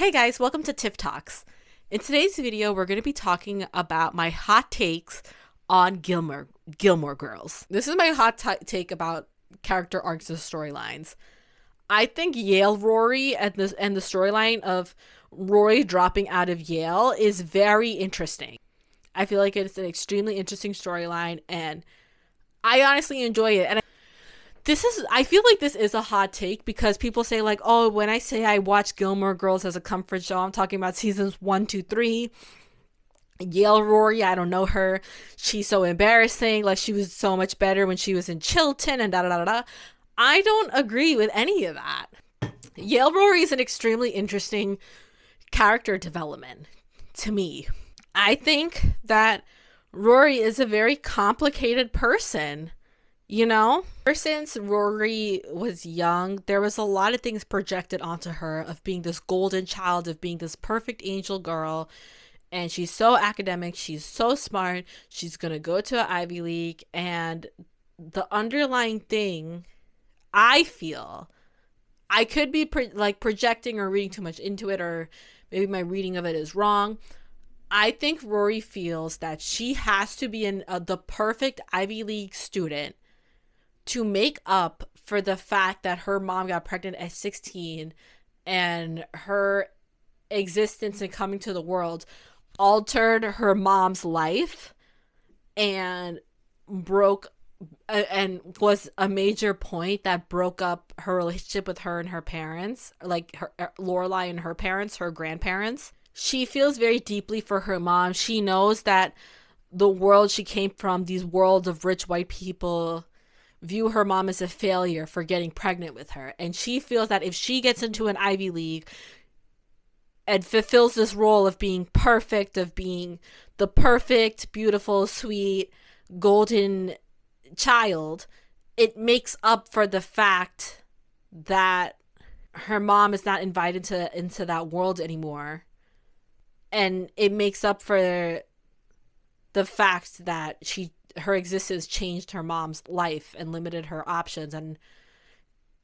Hey guys, welcome to Tiff Talks. In today's video, we're going to be talking about my hot takes on Gilmore Girls. This is my take about character arcs and storylines. I think Yale Rory and the storyline of Rory dropping out of Yale is very interesting. I feel like it's an extremely interesting storyline, and I honestly enjoy it. And I feel like this is a hot take because people say like, oh, when I say I watch Gilmore Girls as a comfort show, I'm talking about seasons 1, 2, 3. Yale Rory, I don't know her. She's so embarrassing. Like, she was so much better when she was in Chilton and da da da da. I don't agree with any of that. Yale Rory is an extremely interesting character development to me. I think that Rory is a very complicated person. You know, ever since Rory was young, there was a lot of things projected onto her of being this golden child, of being this perfect angel girl. And she's so academic, she's so smart, she's going to go to an Ivy League. And the underlying thing, I feel, I could be projecting or reading too much into it, or maybe my reading of it is wrong. I think Rory feels that she has to be the perfect Ivy League student to make up for the fact that her mom got pregnant at 16 and her existence and coming to the world altered her mom's life and was a major point that broke up her relationship with her and her parents, like Lorelai and her parents, her grandparents. She feels very deeply for her mom. She knows that the world she came from, these worlds of rich white people, view her mom as a failure for getting pregnant with her. And she feels that if she gets into an Ivy League and fulfills this role of being perfect, of being the perfect, beautiful, sweet, golden child, it makes up for the fact that her mom is not invited into that world anymore. And it makes up for the fact that her existence changed her mom's life and limited her options, and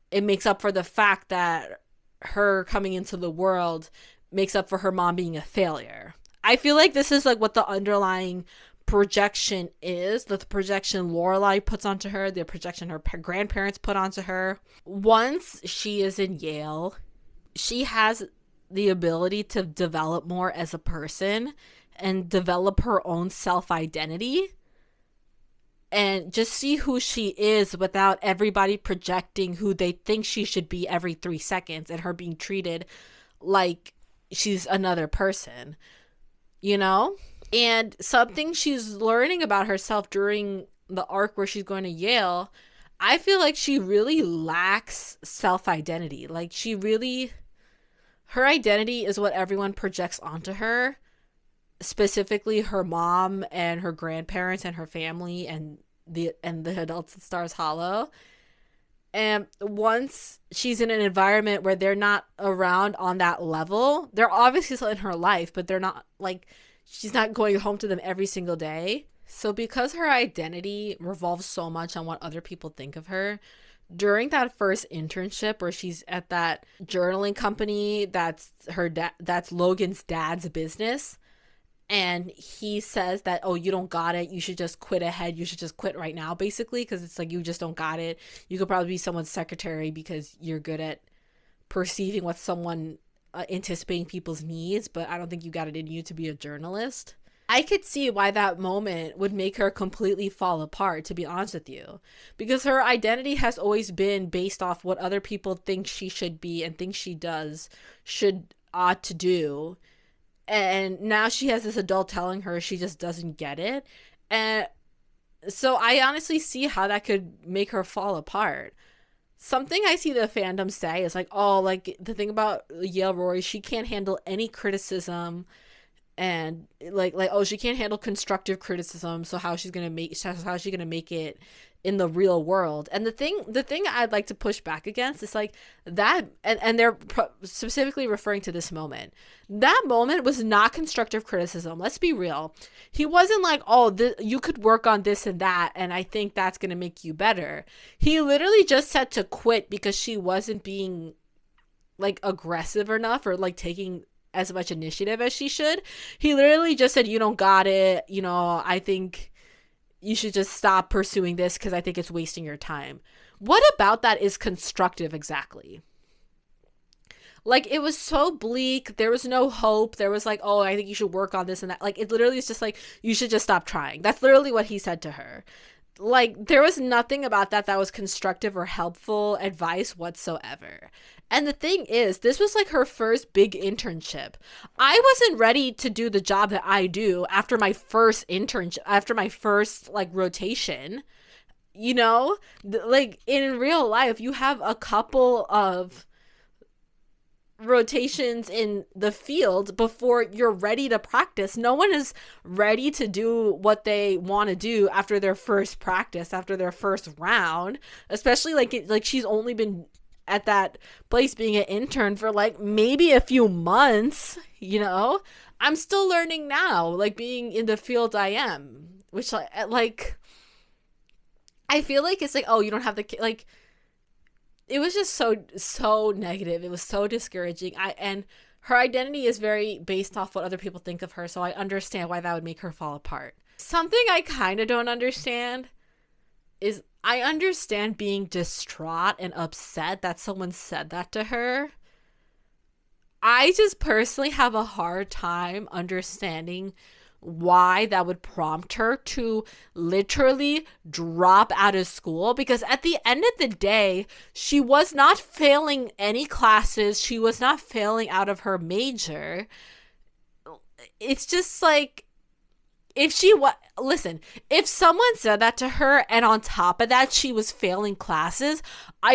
it makes up for the fact that her coming into the world makes up for her mom being a failure. I feel like this is like what the underlying projection is, the projection Lorelai puts onto her, the projection her grandparents put onto her. Once she is in Yale, she has the ability to develop more as a person and develop her own self-identity and just see who she is without everybody projecting who they think she should be every 3 seconds and her being treated like she's another person, you know? And something she's learning about herself during the arc where she's going to Yale, I feel like she really lacks self-identity. Like, her identity is what everyone projects onto her, specifically her mom and her grandparents and her family and the adults at Stars Hollow. And once she's in an environment where they're not around on that level, they're obviously still in her life, but they're not, like, she's not going home to them every single day. So because her identity revolves so much on what other people think of her, during that first internship where she's at that journaling company that's Logan's dad's business, and he says that, oh, you don't got it, you should just quit ahead, you should just quit right now, basically, because it's like, you just don't got it. You could probably be someone's secretary because you're good at perceiving what someone anticipating people's needs, but I don't think you got it in you to be a journalist. I could see why that moment would make her completely fall apart, to be honest with you, because her identity has always been based off what other people think she should be and think she ought to do. And now she has this adult telling her she just doesn't get it. And so I honestly see how that could make her fall apart. Something I see the fandom say is like, oh, like, the thing about Yale Rory, she can't handle any criticism, and like oh, she can't handle constructive criticism, so how's she gonna make it in the real world? And the thing I'd like to push back against is like that, and they're specifically referring to this moment. That moment was not constructive criticism. Let's be real. He wasn't like, oh, you could work on this and that, and I think that's gonna make you better. He literally just said to quit because she wasn't being like aggressive enough or like taking as much initiative as she should. He literally just said, "You don't got it. You know, I think you should just stop pursuing this because I think it's wasting your time." What about that is constructive exactly? Like, it was so bleak. There was no hope. There was like, "Oh, I think you should work on this and that." Like, it literally is just like, "You should just stop trying." That's literally what he said to her. Like, there was nothing about that that was constructive or helpful advice whatsoever. And the thing is, this was like her first big internship. I wasn't ready to do the job that I do after my first internship, after my first like rotation. You know, like in real life, you have a couple of rotations in the field before you're ready to practice. No one is ready to do what they want to do after their first practice, after their first round, especially like she's only been at that place being an intern for like maybe a few months, you know? I'm still learning now, like being in the field I am, which like I feel like it's like, "Oh, you don't have the like." It was just so negative. It was so discouraging. I and her identity is very based off what other people think of her, so I understand why that would make her fall apart. Something I kind of don't understand is I understand being distraught and upset that someone said that to her. I just personally have a hard time understanding why that would prompt her to literally drop out of school, because at the end of the day, she was not failing any classes, she was not failing out of her major. It's just like, if she listen, if someone said that to her and on top of that she was failing classes, I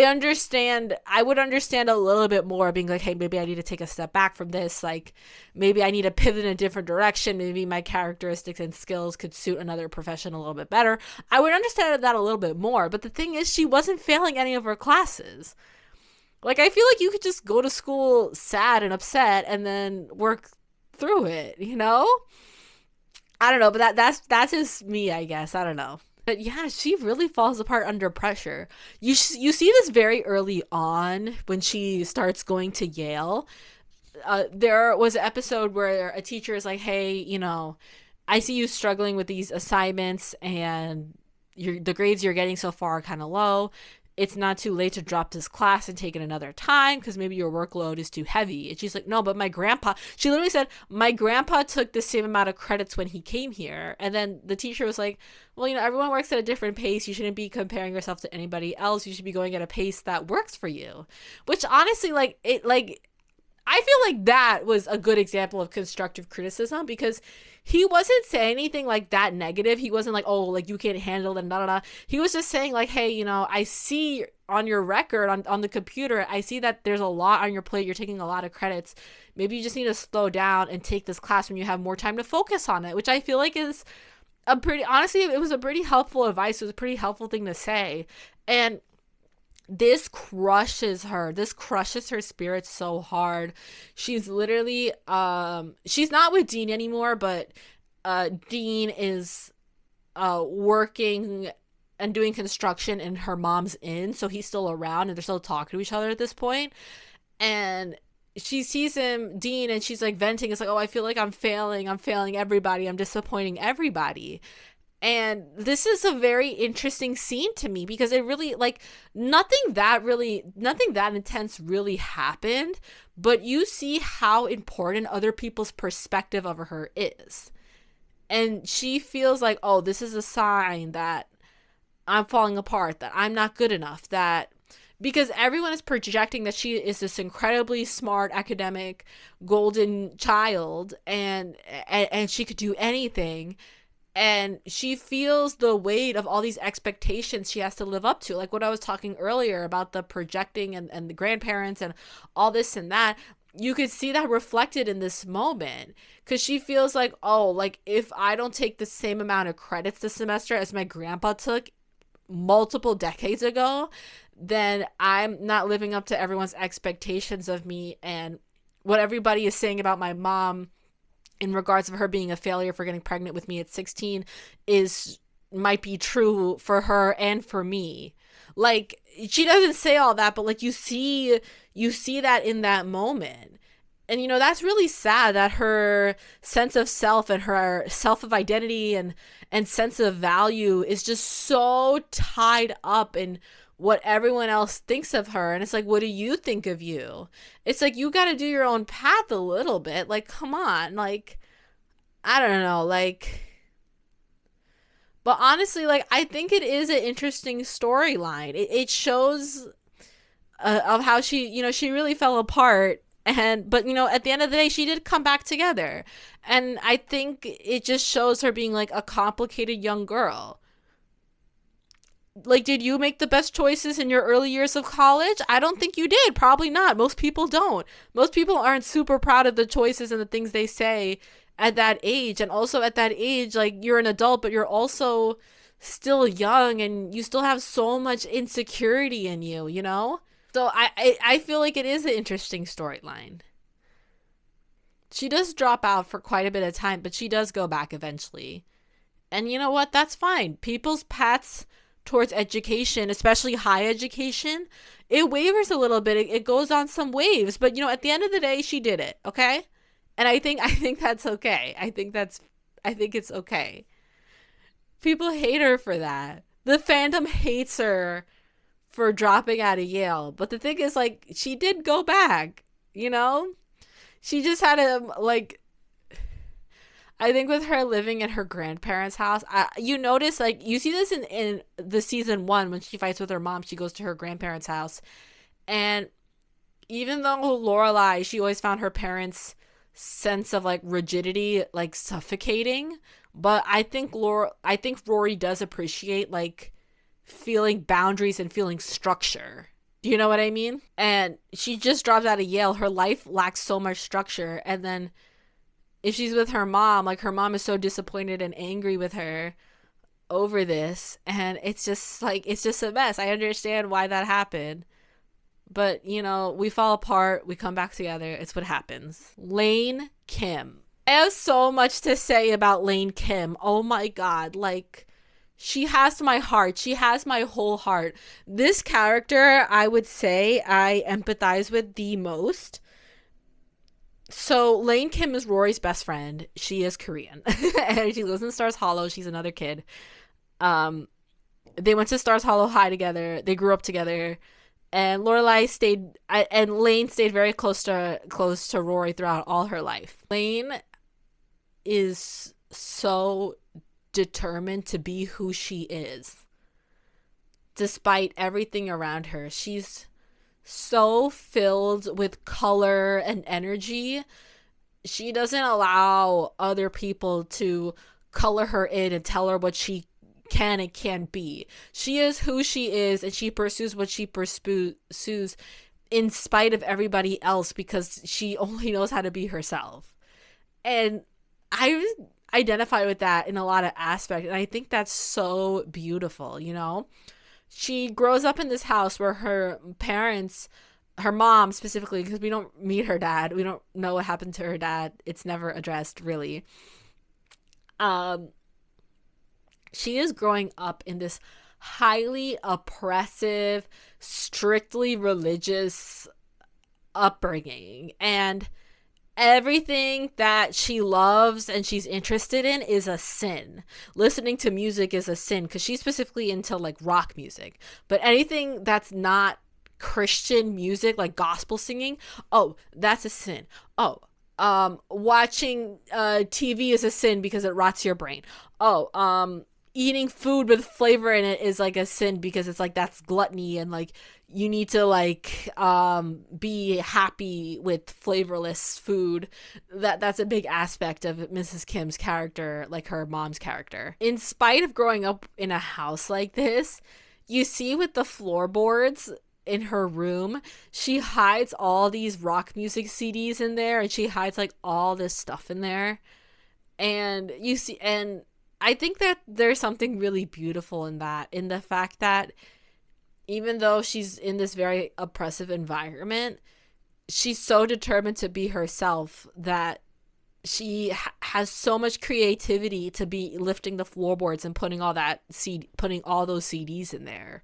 would understand a little bit more, being like, "Hey, maybe I need to take a step back from this, like maybe I need to pivot in a different direction, maybe my characteristics and skills could suit another profession a little bit better." I would understand that a little bit more. But the thing is, she wasn't failing any of her classes. Like, I feel like you could just go to school sad and upset and then work through it, you know? I don't know, but that's just me, I guess. I don't know. But yeah, she really falls apart under pressure. You see this very early on when she starts going to Yale. There was an episode where a teacher is like, "Hey, you know, I see you struggling with these assignments, and the grades you're getting so far are kind of low. It's not too late to drop this class and take it another time because maybe your workload is too heavy." And she's like, "No, but my grandpa," she literally said, "My grandpa took the same amount of credits when he came here." And then the teacher was like, "Well, you know, everyone works at a different pace. You shouldn't be comparing yourself to anybody else. You should be going at a pace that works for you." Which honestly, I feel like that was a good example of constructive criticism, because he wasn't saying anything like that negative. He wasn't like, "Oh, like you can't handle it," da, da, da. He was just saying like, "Hey, you know, I see on your record on the computer, I see that there's a lot on your plate. You're taking a lot of credits. Maybe you just need to slow down and take this class when you have more time to focus on it," which I feel like is honestly, it was a pretty helpful advice. It was a pretty helpful thing to say. And this crushes her. This crushes her spirit so hard. She's literally she's not with Dean anymore, but Dean is working and doing construction in her mom's inn, so he's still around and they're still talking to each other at this point. And she sees him, Dean, and she's like venting. It's like, "Oh, I feel like I'm failing everybody, I'm disappointing everybody." And this is a very interesting scene to me, because it really, like, nothing that intense really happened, but you see how important other people's perspective of her is. And she feels like, "Oh, this is a sign that I'm falling apart, that I'm not good enough," that because everyone is projecting that she is this incredibly smart academic golden child, and she could do anything. And she feels the weight of all these expectations she has to live up to. Like what I was talking earlier about the projecting and the grandparents and all this and that. You could see that reflected in this moment, because she feels like, "Oh, like if I don't take the same amount of credits this semester as my grandpa took multiple decades ago, then I'm not living up to everyone's expectations of me." And what everybody is saying about my mom in regards of her being a failure for getting pregnant with me at 16 might be true for her and for me. Like, she doesn't say all that, but like you see you see that in that moment. And that's really sad that her sense of self and her self of identity and sense of value is just so tied up in what everyone else thinks of her. And it's like, what do you think of you? It's like, you got to do your own path a little bit. Like, come on. Like, I don't know. Like, but honestly, like, I think it is an interesting storyline. It shows of how she really fell apart. But at the end of the day, she did come back together. And I think it just shows her being like a complicated young girl. Like, did you make the best choices in your early years of college? I don't think you did. Probably not. Most people don't. Most people aren't super proud of the choices and the things they say at that age. And also at that age, like, you're an adult, but you're also still young and you still have so much insecurity in you, So I feel like it is an interesting storyline. She does drop out for quite a bit of time, but she does go back eventually. And you know what? That's fine. People's paths towards education, especially high education, it wavers a little bit. It goes on some waves. But at the end of the day, she did it. Okay? And I think that's okay. I think it's okay. People hate her for that. The fandom hates her for dropping out of Yale. But the thing is, like, she did go back, She just had to, like, I think with her living in her grandparents' house, you notice, like, you see this in the season 1 when she fights with her mom, she goes to her grandparents' house. And even though Lorelai, she always found her parents' sense of, like, rigidity, like, suffocating. But I think Rory does appreciate, like, feeling boundaries and feeling structure. Do you know what I mean? And she just dropped out of Yale. Her life lacks so much structure. And then if she's with her mom, like, her mom is so disappointed and angry with her over this. And it's just a mess. I understand why that happened. But, we fall apart. We come back together. It's what happens. Lane Kim. I have so much to say about Lane Kim. Oh my God. Like, she has my heart. She has my whole heart. This character, I would say, I empathize with the most. So Lane Kim is Rory's best friend. She is Korean. And she lives in Stars Hollow. She's another kid. They went to Stars Hollow High together. They grew up together. And Lorelai stayed, and Lane stayed very close to Rory throughout all her life. Lane is so determined to be who she is, despite everything around her. She's so filled with color and energy. She doesn't allow other people to color her in and tell her what she can and can't be. She is who she is, and she pursues what she pursues in spite of everybody else, because she only knows how to be herself. And I identify with that in a lot of aspects, and I think that's so beautiful. She grows up in this house where her parents, her mom specifically, because we don't meet her dad, we don't know what happened to her dad, it's never addressed really. She is growing up in this highly oppressive, strictly religious upbringing, and everything that she loves and she's interested in is a sin. Listening to music is a sin, because she's specifically into, like, rock music. But anything that's not Christian music, like gospel singing, oh, that's a sin. Oh, watching TV is a sin because it rots your brain. Oh, eating food with flavor in it is, like, a sin because it's like that's gluttony, and, like, you need to, like, be happy with flavorless food. That's a big aspect of Mrs. Kim's character, like her mom's character. In spite of growing up in a house like this, you see with the floorboards in her room, she hides all these rock music CDs in there, and she hides, like, all this stuff in there. And you see, and I think that there's something really beautiful in that, in the fact that even though she's in this very oppressive environment, she's so determined to be herself that she has so much creativity to be lifting the floorboards and putting all those CDs in there.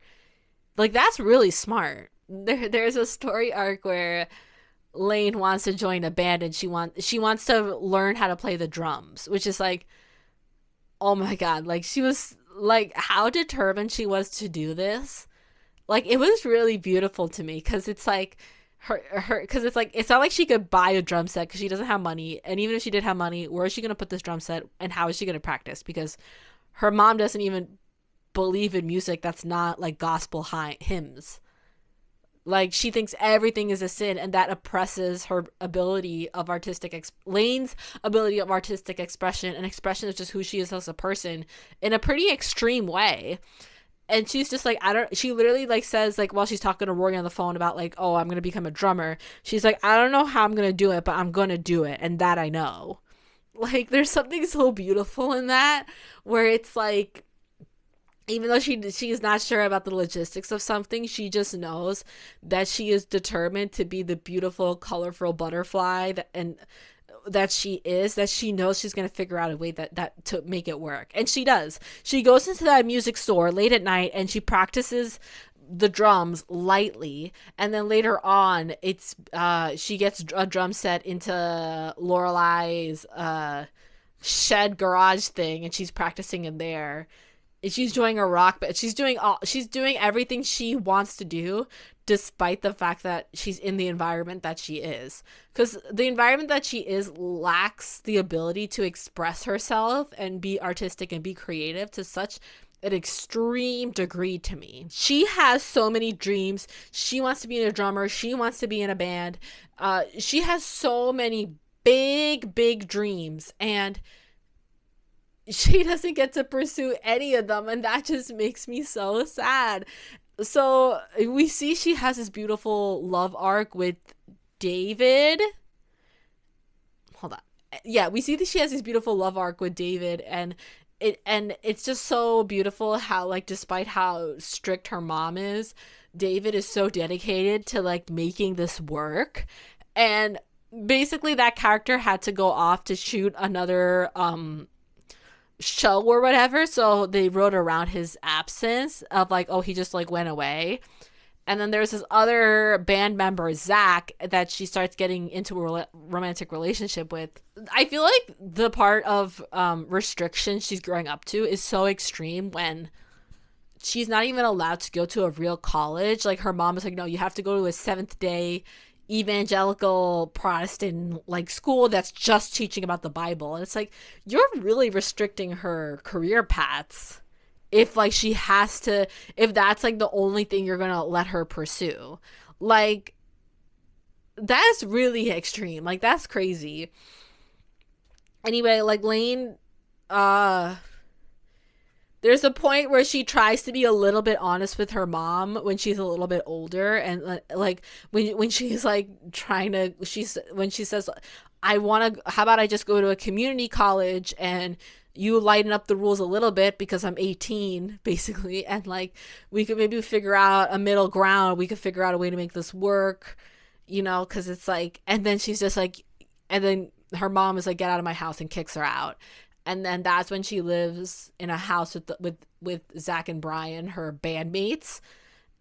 Like, that's really smart. there's a story arc where Lane wants to join a band and she wants to learn how to play the drums, which is like, oh my god, like she was like how determined she was to do this. Like it was really beautiful to me cuz it's like her cuz it's like it's not like she could buy a drum set cuz she doesn't have money, and even if she did have money, where is she going to put this drum set and how is she going to practice, because her mom doesn't even believe in music that's not like gospel hymns. Like she thinks everything is a sin, and that oppresses her ability of Lane's ability of artistic expression, and expression is just who she is as a person in a pretty extreme way. And she's just like, I don't, she literally like says like while she's talking to Rory on the phone about like, oh, I'm gonna become a drummer, she's like, I don't know how I'm gonna do it, but I'm gonna do it, and that I know. Like there's something so beautiful in that, where it's like, even though she's not sure about the logistics of something, she just knows that she is determined to be the beautiful, colorful butterfly that she is, that she knows she's going to figure out a way that to make it work. And she does. She goes into that music store late at night and she practices the drums lightly, and then later on it's she gets a drum set into Lorelai's shed garage thing, and she's practicing in there. She's doing a rock, but she's doing everything she wants to do, despite the fact that she's in the environment that she is, because the environment that she is lacks the ability to express herself and be artistic and be creative to such an extreme degree. To me, she has so many dreams. She wants to be a drummer, she wants to be in a band, she has so many big dreams, and she doesn't get to pursue any of them, and that just makes me so sad. So we see she has this beautiful love arc with David. Hold on. Yeah, we see that she has this beautiful love arc with David, and it's just so beautiful how, like, despite how strict her mom is, David is so dedicated to like making this work. And basically that character had to go off to shoot another show or whatever, so they wrote around his absence of like, oh, he just like went away. And then there's this other band member, Zack, that she starts getting into a romantic relationship with. I feel like the part of restriction she's growing up to is so extreme, when she's not even allowed to go to a real college. Like her mom is like, no, you have to go to a Seventh Day evangelical Protestant like school that's just teaching about the Bible. And it's like, you're really restricting her career paths if like she has to, if that's like the only thing you're gonna let her pursue. Like that's really extreme. Like that's crazy. Anyway, like Lane, there's a point where she tries to be a little bit honest with her mom when she's a little bit older, and like when she's like trying to, when she says, I want to, how about I just go to a community college and you lighten up the rules a little bit because I'm 18 basically, and like we could maybe figure out a middle ground, we could figure out a way to make this work, you know, because it's like, and then she's just like, and then her mom is like, get out of my house, and kicks her out. And then that's when she lives in a house with Zack and Brian, her bandmates,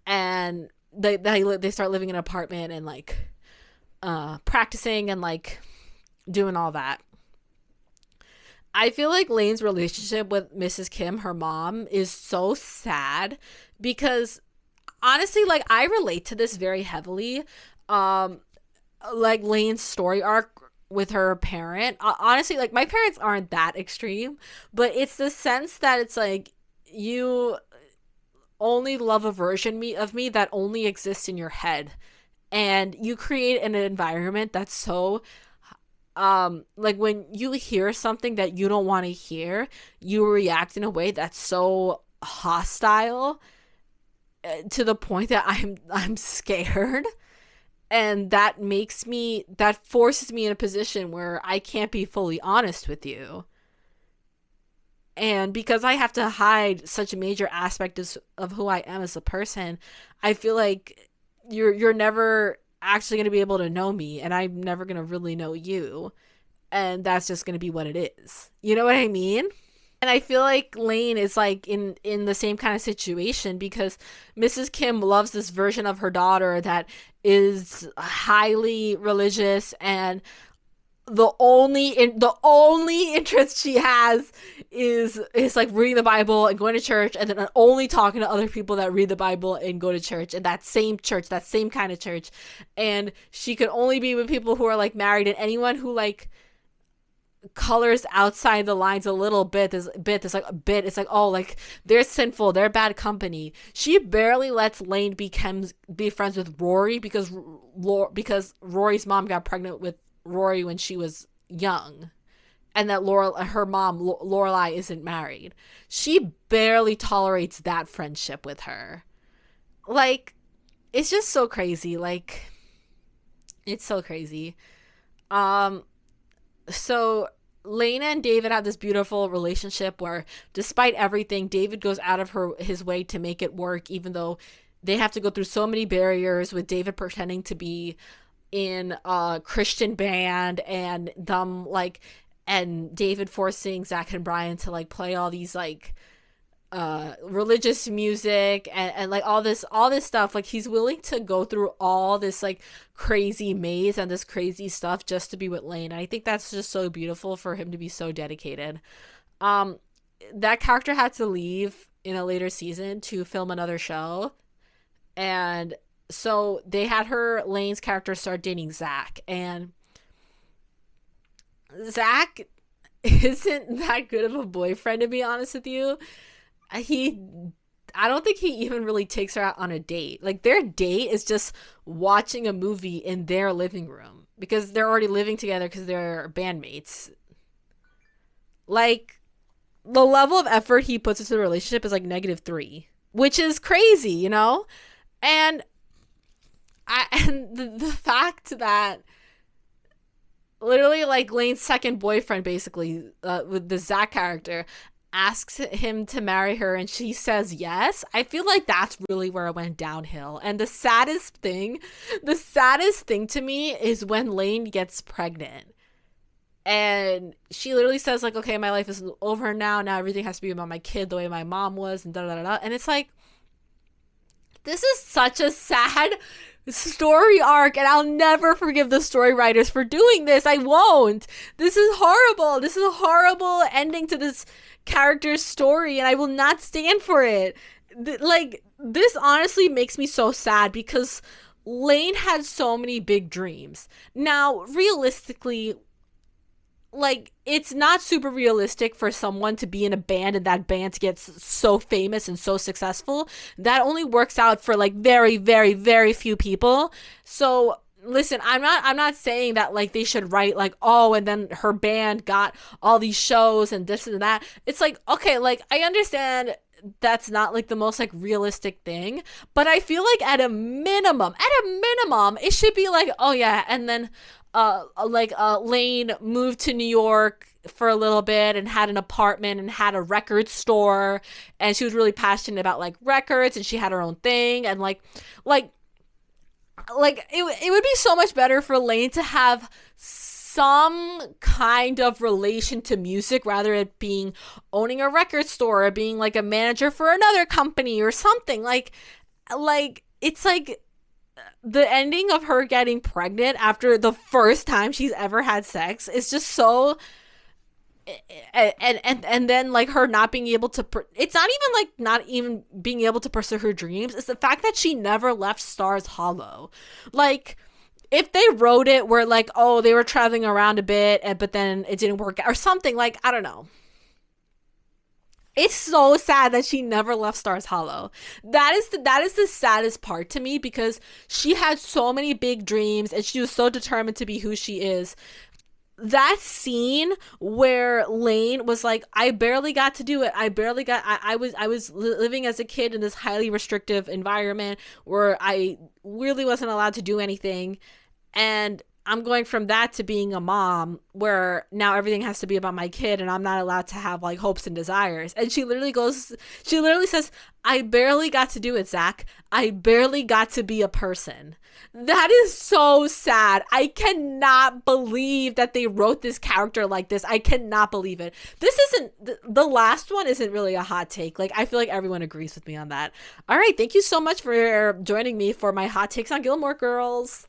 and they start living in an apartment and like practicing and like doing all that. I feel like Lane's relationship with Mrs. Kim, her mom, is so sad, because honestly, like I relate to this very heavily. Like Lane's story arc with her parent, honestly, like my parents aren't that extreme, but it's the sense that it's like, you only love a version of me that only exists in your head, and you create an environment that's so like when you hear something that you don't want to hear, you react in a way that's so hostile, to the point that I'm scared. And that forces me in a position where I can't be fully honest with you. And because I have to hide such a major aspect of who I am as a person, I feel like you're never actually going to be able to know me, and I'm never going to really know you. And that's just going to be what it is. You know what I mean? And I feel like Lane is like in the same kind of situation because Mrs. Kim loves this version of her daughter that is highly religious, and the only interest she has is like reading the Bible and going to church, and then only talking to other people that read the Bible and go to church, and that same kind of church. And she can only be with people who are like married, and anyone who like colors outside the lines a little bit, it's like, oh, like they're sinful, they're bad company. She barely lets Lane be friends with Rory because Rory's mom got pregnant with Rory when she was young, and that her mom Lorelai isn't married. She barely tolerates that friendship with her. Like, it's just so crazy. Like, it's so crazy. Um so Lena and David have this beautiful relationship where, despite everything, David goes out of his way to make it work, even though they have to go through so many barriers, with David pretending to be in a Christian band, and them like, and David forcing Zack and Brian to like play all these like religious music, and like all this stuff. Like, he's willing to go through all this like crazy maze and this crazy stuff just to be with Lane. And I think that's just so beautiful for him to be so dedicated. um that character had to leave in a later season to film another show, and so they had Lane's character, start dating Zack, and Zack isn't that good of a boyfriend, to be honest with you. he I don't think he even really takes her out on a date. Like, their date is just watching a movie in their living room because they're already living together because they're bandmates. Like, the level of effort he puts into the relationship is like -3, which is crazy, you know? And the fact that literally like Lane's second boyfriend, basically, with the Zack character, asks him to marry her and she says yes, I feel like that's really where it went downhill. And the saddest thing to me is when Lane gets pregnant and she literally says like, okay, my life is over now everything has to be about my kid the way my mom was, and da da da da. And it's like, this is such a sad story arc, and I'll never forgive the story writers for doing this. I won't. This is horrible. This is a horrible ending to this character's story, and I will not stand for it. Like, this honestly makes me so sad because Lane had so many big dreams. Now, realistically, like, it's not super realistic for someone to be in a band and that band gets so famous and so successful. That only works out for like very, very, very few people. So listen, I'm not saying that like they should write like, oh, and then her band got all these shows and this and that. It's like, okay, like, I understand that's not like the most like realistic thing, but I feel like at a minimum, it should be like, oh yeah, and then Lane moved to New York for a little bit and had an apartment and had a record store, and she was really passionate about like records, and she had her own thing, and like it would be so much better for Lane to have some kind of relation to music, rather it being owning a record store or being like a manager for another company or something. Like it's like the ending of her getting pregnant after the first time she's ever had sex is just so, and then like her not being able to it's not even like not even being able to pursue her dreams. It's the fact that she never left Stars Hollow. Like, if they wrote it where like, oh, they were traveling around a bit, but then it didn't work out or something, like, I don't know. It's so sad that she never left Stars Hollow. That is the saddest part to me, because she had so many big dreams and she was so determined to be who she is. That scene where Lane was like, I barely got to do it. I was living as a kid in this highly restrictive environment where I really wasn't allowed to do anything. And I'm going from that to being a mom where now everything has to be about my kid and I'm not allowed to have like hopes and desires. And she literally says, I barely got to do it, Zack. I barely got to be a person. That is so sad. I cannot believe that they wrote this character like this. I cannot believe it. This isn't, the last one isn't really a hot take. Like, I feel like everyone agrees with me on that. All right. Thank you so much for joining me for my hot takes on Gilmore Girls.